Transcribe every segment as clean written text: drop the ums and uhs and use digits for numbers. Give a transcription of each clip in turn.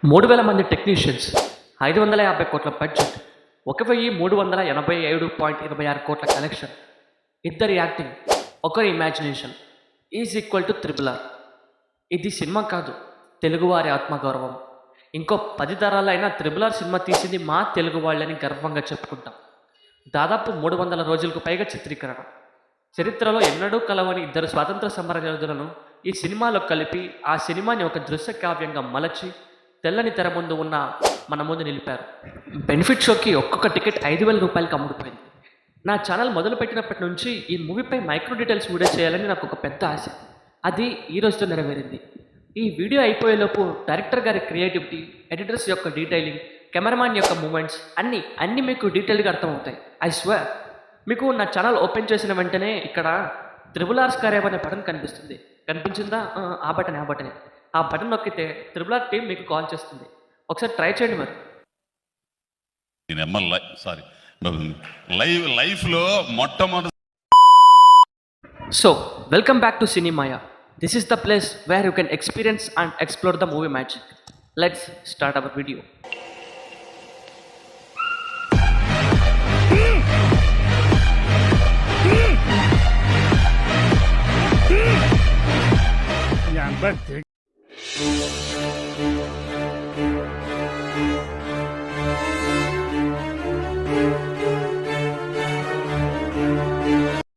3000 మంది టెక్నీషియన్స్, 550 కోట్ల బడ్జెట్, 1387.26 కోట్ల కలెక్షన్, ఇద్దరి యాక్టింగ్, ఒకరి imagination is equal to RRR. ఇది సినిమా కాదు, తెలుగువారి ఆత్మగౌరవం. ఇంకో 10 తరాలైనా RRR సినిమా తీసింది మా తెలుగు వాళ్ళని గర్వంగా చెప్పుకుంటాం. దాదాపు 300 రోజులకు పైగా చిత్రీకరణ. చరిత్రలో ఎన్నడూ కలవని ఇద్దరు స్వాతంత్ర సమర యోధులను ఈ సినిమాలో కలిపి ఆ సినిమాని ఒక దృశ్య కావ్యంగా మలచి తెల్లని తెర ముందు ఉన్న మన ముందు నిలిపారు. బెనిఫిట్ షోకి ఒక్కొక్క టికెట్ 5,000 రూపాయలకి అమ్ముడుపోయింది. నా ఛానల్ మొదలుపెట్టినప్పటి నుంచి ఈ మూవీపై మైక్రో డీటెయిల్స్ వీడియో చేయాలని నాకు ఒక పెద్ద ఆశ. అది ఈ రోజుతో నెరవేరింది. ఈ వీడియో అయిపోయేలోపు డైరెక్టర్ గారి క్రియేటివిటీ, ఎడిటర్స్ యొక్క డీటెయిలింగ్, కెమెరామాన్ యొక్క మూమెంట్స్ అన్నీ మీకు డీటెయిల్గా అర్థమవుతాయి. I swear. మీకు నా ఛానల్ ఓపెన్ చేసిన వెంటనే ఇక్కడ RRR స్కారేవ్ అనే బటన్ కనిపిస్తుంది. కనిపించిందా? ఆ బటనే. ఆ బటన్ నొక్కితే RRR టీం మీకు కాల్ చేస్తుంది. ఒకసారి ట్రై చేయండి మరి. లైఫ్లో మొట్టమొదటి. So welcome back to Cinemaya. This is the place where you can experience and explore the movie magic. Let's start our video.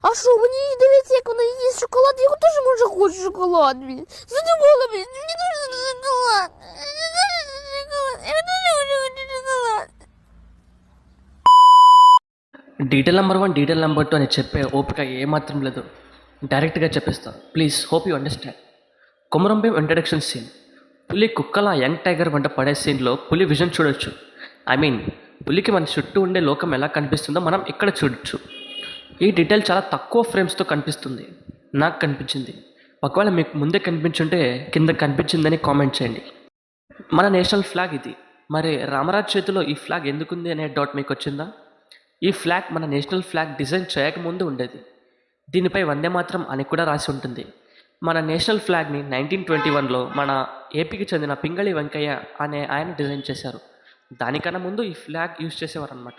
А что, мне не доверяете, как она есть шоколад? Я тоже, может, хочу шоколад, блин. Задумала, блин. Мне тоже шоколад. Я тоже хочу шоколад. Detail number 1, detail number 2 అని చెప్పే ఓపిక ఏమాత్రం లేదు. డైరెక్ట్గా చెప్పేస్తా. Please hope you understand. Komaram Bheem introduction scene. పులి కుక్కల young tiger వెంట పడే సీన్లో పులి విజన్ చూడొచ్చు. పులికి మన చుట్టూ ఉండే లోకం ఎలా కనిపిస్తుందో మనం ఇక్కడ చూడొచ్చు. ఈ డీటెయిల్ చాలా తక్కువ ఫ్రేమ్స్తో కనిపిస్తుంది. నాకు కనిపించింది. ఒకవేళ మీకు ముందే కనిపించుంటే కింద కనిపించిందని కామెంట్ చేయండి. మన నేషనల్ ఫ్లాగ్ ఇది. మరి రామరాజ్ చేతిలో ఈ ఫ్లాగ్ ఎందుకుంది అనే డౌట్ మీకు వచ్చిందా? ఈ ఫ్లాగ్ మన నేషనల్ ఫ్లాగ్ డిజైన్ చేయకముందు ఉండేది. దీనిపై వందే మాత్రం అని కూడా రాసి ఉంటుంది. మన నేషనల్ ఫ్లాగ్ని 1921లో మన ఏపీకి చెందిన పింగళి వెంకయ్య అనే ఆయన డిజైన్ చేశారు. దానికన్నా ముందు ఈ ఫ్లాగ్ యూజ్ చేసేవారు అనమాట.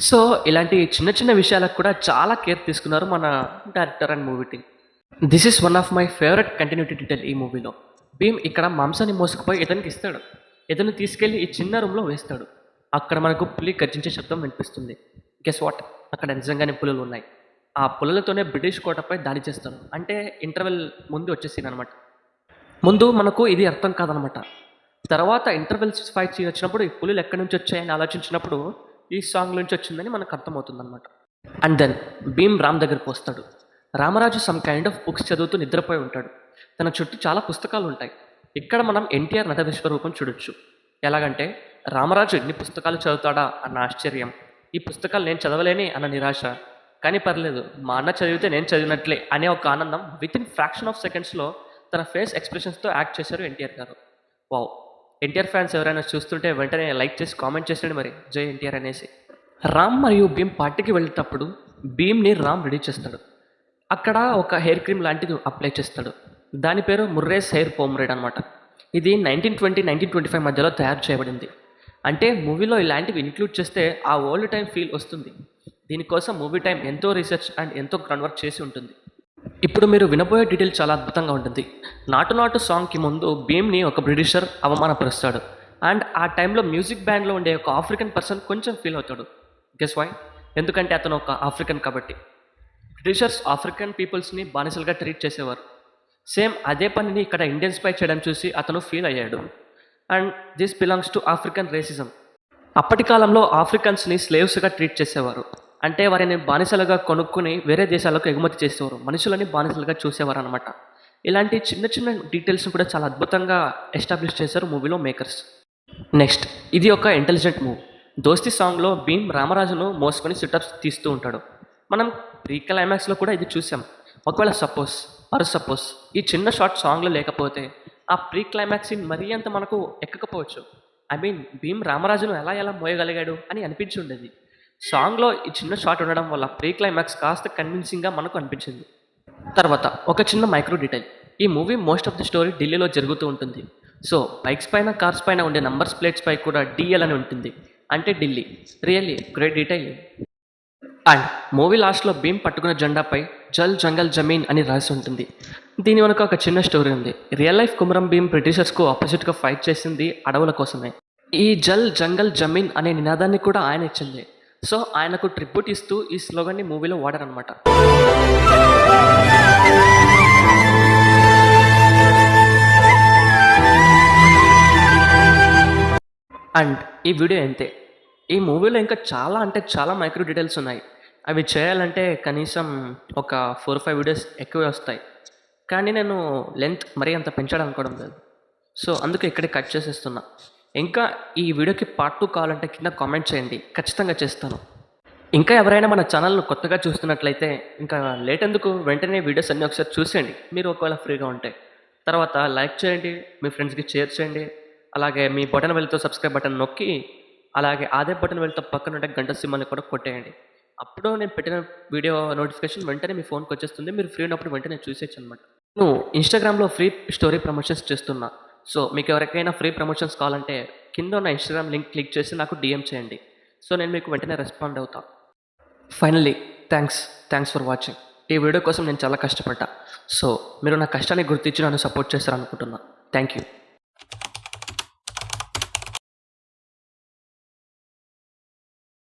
సో ఇలాంటి చిన్న చిన్న విషయాలకు కూడా చాలా కేర్ తీసుకున్నారు మన director and movie team. This is one of my favourite continuity detail ఈ మూవీలో. భీమ్ ఇక్కడ మాంసాన్ని మోసుకుపోయి ఇతనికి ఇస్తాడు. ఇతను తీసుకెళ్ళి ఈ చిన్న రూమ్లో వేస్తాడు. అక్కడ మనకు పులి గర్జించే శబ్దం వినిపిస్తుంది. గెస్ వాట్, అక్కడ నిజంగానే పులులు ఉన్నాయి. ఆ పులులతోనే బ్రిటిష్ కోటపై దాడి చేస్తాడు. అంటే ఇంటర్వెల్ ముందు వచ్చేసింది అనమాట. ముందు మనకు ఇది అర్థం కాదనమాట. తర్వాత ఇంటర్వెల్ ఫైట్ సీన్ వచ్చినప్పుడు ఈ పులులు ఎక్కడి నుంచి వచ్చాయని ఆలోచించినప్పుడు ఈ సాంగ్ నుంచి వచ్చిందని మనకు అర్థమవుతుంది అనమాట. అండ్ దెన్ భీమ్ రామ్ దగ్గరికి వస్తాడు. Ramaraju some kind of books చదువుతూ నిద్రపోయి ఉంటాడు. తన చుట్టూ చాలా పుస్తకాలు ఉంటాయి. ఇక్కడ మనం ఎన్టీఆర్ నట విశ్వరూపం చూడొచ్చు. ఎలాగంటే రామరాజు ఎన్ని పుస్తకాలు చదువుతాడా అన్న ఆశ్చర్యం, ఈ పుస్తకాలు నేను చదవలేని అన్న నిరాశ, కానీ పర్లేదు మా అన్న చదివితే నేను చదివినట్లే అనే ఒక ఆనందం వితిన్ ఫ్రాక్షన్ ఆఫ్ సెకండ్స్లో తన ఫేస్ ఎక్స్ప్రెషన్స్తో యాక్ట్ చేశారు ఎన్టీఆర్ గారు. వావ్. ఎన్టీఆర్ ఫ్యాన్స్ ఎవరైనా చూస్తుంటే వెంటనే లైక్ చేసి కామెంట్ చేసాడు మరి, జై ఎన్టీఆర్ అనేసి. రామ్ మరియు భీమ్ పార్టీకి వెళ్ళేటప్పుడు భీమ్ని రామ్ రెడీ చేస్తాడు. అక్కడ ఒక హెయిర్ క్రీమ్ లాంటిది అప్లై చేస్తాడు. దాని పేరు ముర్రేస్ హెయిర్ పోమ్రేడ్ అనమాట. ఇది 1920-1925 మధ్యలో తయారు చేయబడింది. అంటే మూవీలో ఇలాంటివి ఇంక్లూడ్ చేస్తే ఆ ఓల్డ్ టైం ఫీల్ వస్తుంది. దీనికోసం మూవీ టైం ఎంతో రీసెర్చ్ అండ్ ఎంతో గ్రౌండ్ వర్క్ చేసి ఉంటుంది. ఇప్పుడు మీరు వినబోయే డీటెయిల్ చాలా అద్భుతంగా ఉంటుంది. నాటు సాంగ్కి ముందు భీమ్ని ఒక బ్రిటిషర్ అవమానపరుస్తాడు. అండ్ ఆ టైంలో మ్యూజిక్ బ్యాండ్లో ఉండే ఒక ఆఫ్రికన్ పర్సన్ కొంచెం ఫీల్ అవుతాడు. Guess why? ఎందుకంటే అతను ఒక ఆఫ్రికన్ కాబట్టి. బ్రిటిషర్స్ ఆఫ్రికన్ పీపుల్స్ని బానిసలుగా ట్రీట్ చేసేవారు. సేమ్ అదే పనిని ఇక్కడ ఇండియన్స్పై చేయడం చూసి అతను ఫీల్ అయ్యాడు. And this belongs to African racism. అప్పటి కాలంలో ఆఫ్రికన్స్ని స్లేవ్స్గా ట్రీట్ చేసేవారు. అంటే వారిని బానిసలుగా కొనుక్కుని వేరే దేశాలకు ఎగుమతి చేసేవారు. మనుషులని బానిసలుగా చూసేవారు అనమాట. ఇలాంటి చిన్న చిన్న డీటెయిల్స్ని కూడా చాలా అద్భుతంగా ఎస్టాబ్లిష్ చేశారు మూవీలో మేకర్స్. నెక్స్ట్, ఇది ఒక ఇంటెలిజెంట్ మూవ్. దోస్తి సాంగ్లో భీమ్ రామరాజును మోసుకొని సిటప్స్ తీస్తూ ఉంటాడు. మనం ప్రీ క్లైమాక్స్లో కూడా ఇది చూసాం. ఒకవేళ సపోజ్ ఈ చిన్న షార్ట్ సాంగ్లో లేకపోతే ఆ ప్రీ క్లైమాక్స్ సీన్ మరీ అంత మనకు ఎక్కకపోవచ్చు. భీమ్ రామరాజును ఎలా మోయగలిగాడు అని అనిపించి ఉండేది. సాంగ్లో ఈ చిన్న షాట్ ఉండడం వల్ల ప్రీ క్లైమాక్స్ కాస్త కన్విన్సింగ్గా మనకు అనిపించింది. తర్వాత ఒక చిన్న మైక్రో డీటెయిల్. ఈ movie most of the story ఢిల్లీలో జరుగుతూ ఉంటుంది. సో బైక్స్ పైన కార్స్ పైన ఉండే నంబర్స్ ప్లేట్స్ పై కూడా డిఎల్ అని ఉంటుంది, అంటే Delhi. Really great detail. And movie లాస్ట్లో భీమ్ పట్టుకున్న జెండాపై జల్ జంగల్ జమీన్ అని రాసి ఉంటుంది. దీని వెనుక ఒక చిన్న స్టోరీ ఉంది. రియల్ లైఫ్ కుమరం భీమ్ బ్రిటిషర్స్కు ఆపోజిట్గా ఫైట్ చేసింది అడవుల కోసమే. ఈ జల్ జంగల్ జమీన్ అనే నినాదాన్ని కూడా ఆయన ఇచ్చింది. సో ఆయనకు ట్రిబ్యూట్ ఇస్తూ ఈ స్లోగన్ని మూవీలో వాడారనమాట. అండ్ ఈ వీడియో అంతే. ఈ మూవీలో ఇంకా చాలా అంటే చాలా మైక్రో డీటెయిల్స్ ఉన్నాయి. అవి చేయాలంటే కనీసం ఒక 4-5 వీడియోస్ ఎక్కువే వస్తాయి. కానీ నేను లెంత్ మరీ అంత పెంచడం అనుకోవడం లేదు. సో అందుకే ఇక్కడే కట్ చేసేస్తున్నా. ఇంకా ఈ వీడియోకి పార్ట్ 2 కావాలంటే కింద కామెంట్ చేయండి, ఖచ్చితంగా చేస్తాను. ఇంకా ఎవరైనా మన ఛానల్ను కొత్తగా చూస్తున్నట్లయితే ఇంకా లేట్ ఎందుకు, వెంటనే వీడియోస్ అన్నీ ఒకసారి చూసేయండి మీరు ఒకవేళ ఫ్రీగా ఉంటే. తర్వాత లైక్ చేయండి, మీ ఫ్రెండ్స్కి షేర్ చేయండి. అలాగే మీ బటన్ వెళ్తూ సబ్స్క్రైబ్ బటన్ నొక్కి అలాగే అదే బటన్ వెళ్తూ పక్కన ఉంటే గంట సింబల్ని కూడా కొట్టేయండి. అప్పుడు నేను పెట్టిన వీడియో నోటిఫికేషన్ వెంటనే మీ ఫోన్కి వచ్చేస్తుంది. మీరు ఫ్రీ ఉన్నప్పుడు వెంటనే చూసేయచ్చు అనమాట. నేను ఇన్స్టాగ్రామ్లో ఫ్రీ స్టోరీ ప్రమోషన్స్ చేస్తున్నా. సో మీకు ఎవరికైనా ఫ్రీ ప్రమోషన్స్ కావాలంటే కింద ఉన్న ఇన్స్టాగ్రామ్ లింక్ క్లిక్ చేసి నాకు డిఎం చేయండి. సో నేను మీకు వెంటనే రెస్పాండ్ అవుతా. Finally thanks for watching. ఈ వీడియో కోసం నేను చాలా కష్టపడ్డా. సో మీరు నా కష్టాన్ని గుర్తించి నన్ను సపోర్ట్ చేస్తారనుకుంటున్నా. Thank you.